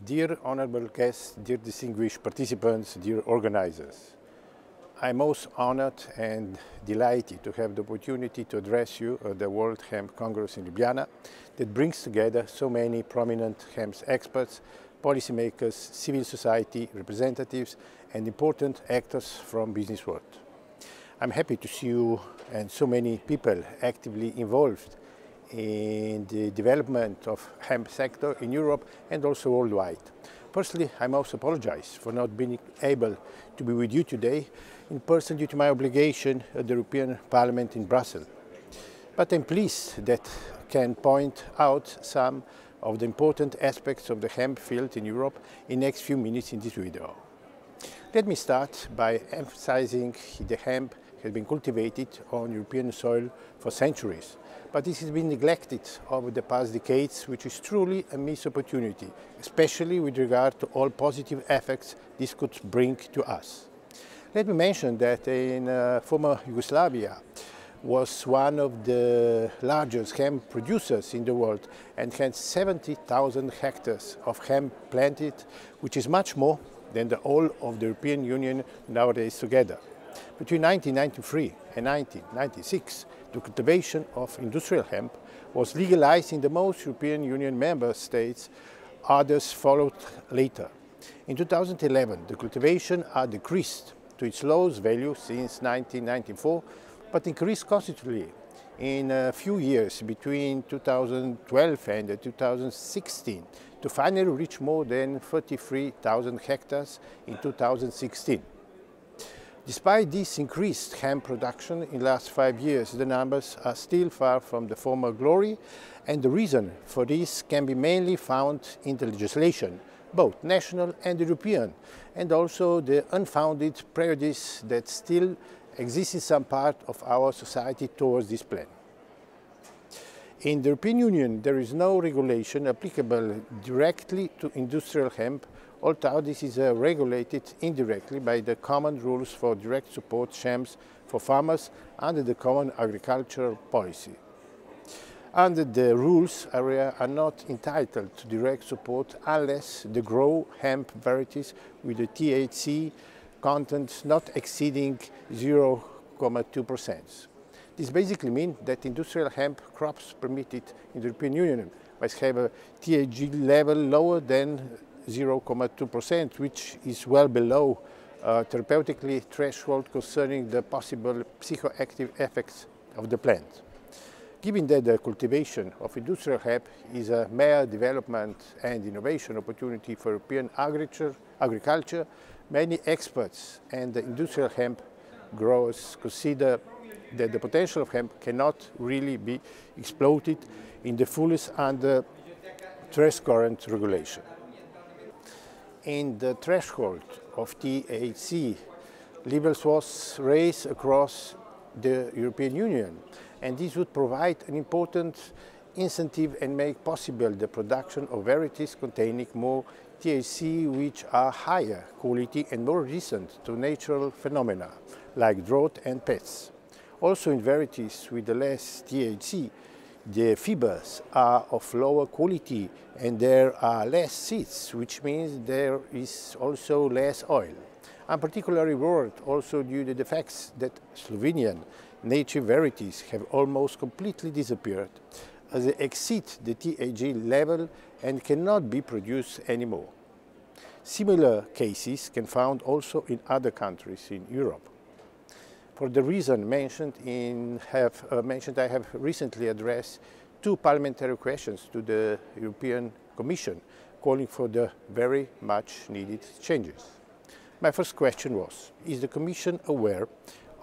Dear honorable guests, dear distinguished participants, dear organizers, I'm most honored and delighted to have the opportunity to address you at the World Hemp Congress in Ljubljana that brings together so many prominent hemp experts, policymakers, civil society representatives and important actors from business world. I'm happy to see you and so many people actively involved in the development of hemp sector in Europe and also worldwide. Personally, I must apologize for not being able to be with you today in person due to my obligation at the European Parliament in Brussels. But I'm pleased that I can point out some of the important aspects of the hemp field in Europe in the next few minutes in this video. Let me start by emphasizing the hemp has been cultivated on European soil for centuries, but this has been neglected over the past decades, which is truly a missed opportunity, especially with regard to all positive effects this could bring to us. Let me mention that in former Yugoslavia was one of the largest hemp producers in the world and had 70,000 hectares of hemp planted, which is much more than the whole of the European Union nowadays together. Between 1993 and 1996, the cultivation of industrial hemp was legalized in the most European Union member states. Others followed later. In 2011, the cultivation had decreased to its lowest value since 1994, but increased constantly in a few years between 2012 and 2016 to finally reach more than 33,000 hectares in 2016. Despite this increased hemp production in the last 5 years, the numbers are still far from the former glory, and the reason for this can be mainly found in the legislation, both national and European, and also the unfounded prejudice that still exists in some part of our society towards this plan. In the European Union, there is no regulation applicable directly to industrial hemp, although this is regulated indirectly by the common rules for direct support schemes for farmers under the common agricultural policy. Under the rules, areas are not entitled to direct support unless they grow hemp varieties with a THC content not exceeding 0.2%. This basically means that industrial hemp crops permitted in the European Union must have a THC level lower than 0.2%, which is well below therapeutically threshold concerning the possible psychoactive effects of the plant. Given that the cultivation of industrial hemp is a mere development and innovation opportunity for European agriculture, many experts and the industrial hemp growers consider that the potential of hemp cannot really be exploited in the fullest under current regulation. In the threshold of THC, levels was raised across the European Union, and this would provide an important incentive and make possible the production of varieties containing more THC, which are higher quality and more resistant to natural phenomena like drought and pests. Also in varieties with the less THC, the fibers are of lower quality and there are less seeds, which means there is also less oil. I'm particularly worried also due to the fact that Slovenian native varieties have almost completely disappeared as they exceed the THC level and cannot be produced anymore. Similar cases can be found also in other countries in Europe. For the reason mentioned, I have recently addressed 2 parliamentary questions to the European Commission, calling for the very much needed changes. My first question was, is the Commission aware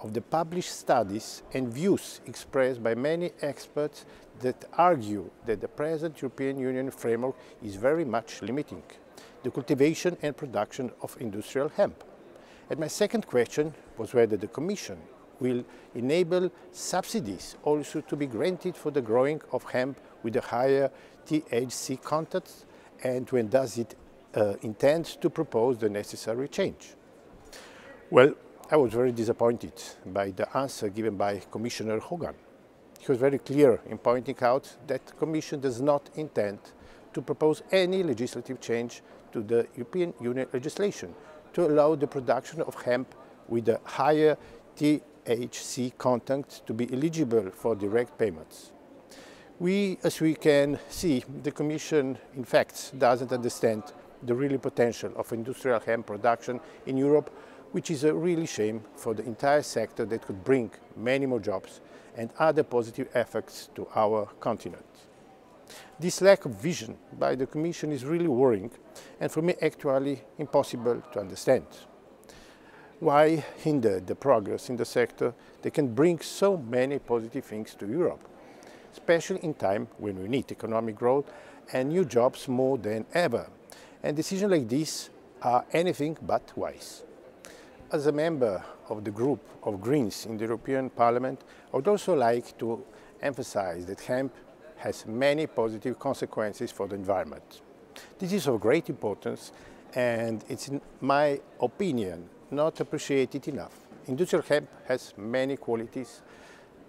of the published studies and views expressed by many experts that argue that the present European Union framework is very much limiting the cultivation and production of industrial hemp? And my second question was whether the Commission will enable subsidies also to be granted for the growing of hemp with a higher THC content, and when does it intend to propose the necessary change? Well, I was very disappointed by the answer given by Commissioner Hogan. He was very clear in pointing out that the Commission does not intend to propose any legislative change to the European Union legislation to allow the production of hemp with a higher THC content to be eligible for direct payments. As we can see, the Commission, in fact, doesn't understand the real potential of industrial hemp production in Europe, which is a really shame for the entire sector that could bring many more jobs and other positive effects to our continent. This lack of vision by the Commission is really worrying and for me actually impossible to understand. Why hinder the progress in the sector that can bring so many positive things to Europe, especially in time when we need economic growth and new jobs more than ever? And decisions like this are anything but wise. As a member of the group of Greens in the European Parliament, I would also like to emphasize that hemp has many positive consequences for the environment. This is of great importance and it's, in my opinion, not appreciated enough. Industrial hemp has many qualities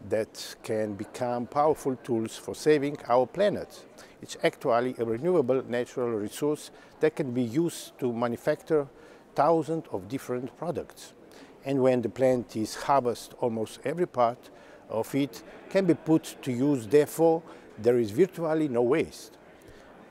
that can become powerful tools for saving our planet. It's actually a renewable natural resource that can be used to manufacture thousands of different products. And when the plant is harvested, almost every part of it can be put to use. Therefore, there is virtually no waste.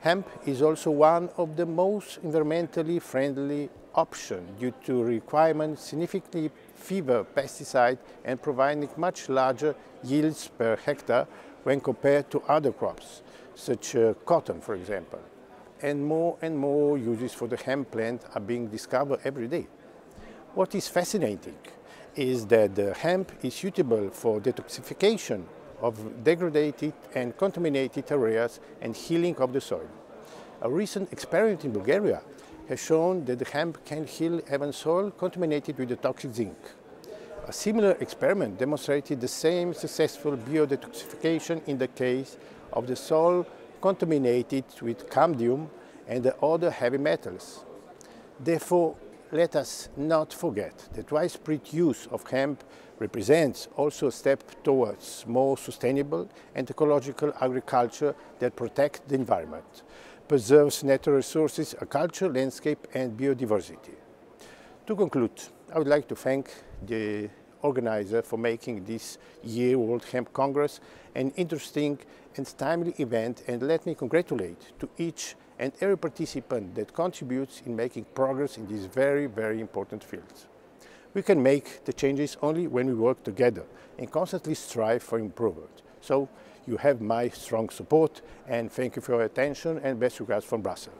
Hemp is also one of the most environmentally friendly options due to requirements significantly fewer pesticides and providing much larger yields per hectare when compared to other crops, such as cotton, for example. And more uses for the hemp plant are being discovered every day. What is fascinating is that the hemp is suitable for detoxification of degraded and contaminated areas and healing of the soil. A recent experiment in Bulgaria has shown that the hemp can heal even soil contaminated with the toxic zinc. A similar experiment demonstrated the same successful biodetoxification in the case of the soil contaminated with cadmium and the other heavy metals. Therefore, let us not forget that widespread use of hemp represents also a step towards more sustainable and ecological agriculture that protects the environment, preserves natural resources, a cultural landscape and biodiversity. To conclude, I would like to thank the organizer for making this year World Hemp Congress an interesting and timely event, and let me congratulate to each and every participant that contributes in making progress in this very, very important field. We can make the changes only when we work together and constantly strive for improvement. So you have my strong support, and thank you for your attention and best regards from Brussels.